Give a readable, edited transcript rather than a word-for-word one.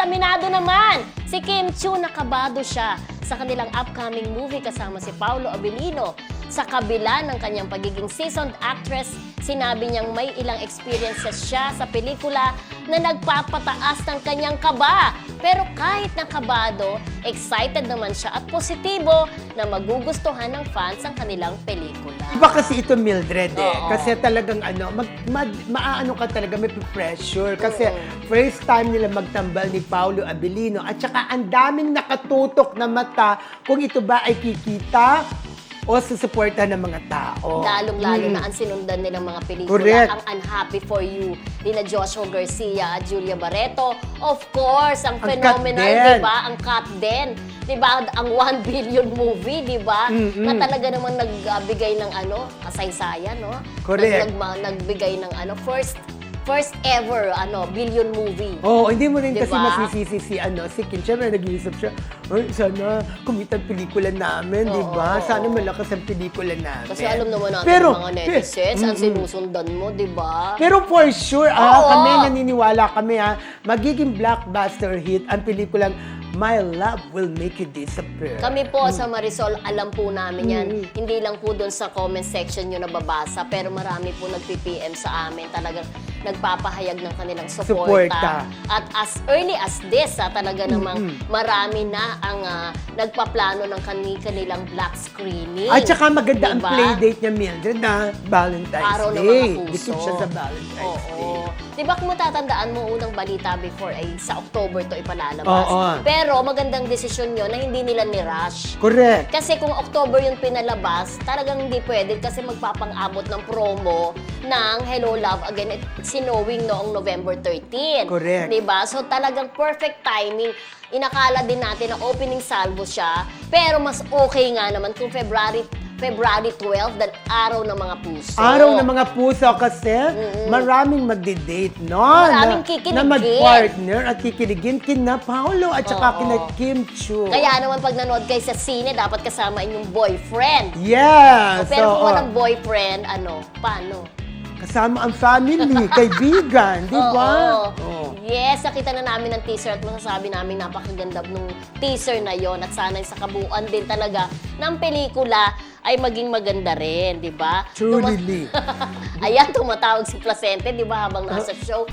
aminado naman, si Kim Chiu nakabado siya sa kanilang upcoming movie kasama si Paolo Abilino. Sa kabila ng kanyang pagiging seasoned actress, sinabi niyang may ilang experiences siya sa pelikula na nagpapataas ng kanyang kaba. Pero kahit nakabado, excited naman siya at positibo na magugustuhan ng fans ang kanilang pelikula. Iba kasi ito, Mildred, eh. Oo. Kasi talagang maaano ka talaga, may pressure. Kasi first time nila magtambal ni Paolo Abilino at saka ang daming nakatutok na mata kung ito ba ay kikita o susuporta ng mga tao. Lalong-lalo na ang sinundan nilang mga pelikula. Correct. Ang Unhappy for You, nina Joshua Garcia at Julia Barreto. Of course, ang Ang phenomenal, Cut din. di ba? Ang Cut din. Di ba? Ang 1 billion movie, di ba? Na talaga namang nagbigay ng kasaysayan, no? Correct. Nagbigay ng first ever billion movie. Oo, hindi mo rin Diba? kasi masisisi si Kim. Siyempre, nag-iisip siya, ay, sana kumita ang pelikula namin, di ba? Oo. Sana malakas ang pelikula namin. Kasi alam naman natin Pero, mga netizens, ang sinusundan mo, di ba? Pero for sure, Oo. kami naniniwala kami, magiging blockbuster hit ang pelikulang My Love Will Make You Disappear. Kami po sa Marisol, alam po namin yan. Hindi lang po doon sa comment section nyo nababasa, pero marami po nag-PPM sa amin. Talagang nagpapahayag ng kanilang suporta. At as early as this, talaga namang marami na ang nagpaplano ng kanilang black screening. At saka maganda ang Diba? playdate niya, Mildred, na Valentine's Araw ng Day. mga puso. Dikit siya sa Valentine's Day. Oo. Diba kung matatandaan mo, unang balita before ay sa October to ipalalabas. Oo. Pero magandang desisyon yun na hindi nila ni-rush. Correct. Kasi kung October yung pinalabas, talagang hindi pwede kasi magpapang-abot ng promo ng Hello Love Again sinowing noong November 13. Correct. Diba? So talagang perfect timing. Inakala din natin na opening salvo siya, pero mas okay nga naman kung February 12 dahil araw ng mga puso. Araw ng mga puso kasi maraming magdi-date, no? Maraming Na kikiligin. mag-partner at kikiligin kina Paolo at saka Oo. kina Kim Chiu. Kaya naman pag nanood kayo sa sine, dapat kasama inyong boyfriend. Yes! Pero kung oo. walang boyfriend, paano? Kasama ang family, kaibigan, di ba? Oo. Yes, nakita na namin ang teaser at masasabi namin napakaganda nung teaser na yon at sana sa kabuuan din talaga ng pelikula ay maging maganda rin, di ba? Truly. Ayan, tumatawag si Placente, di ba, habang nasa show.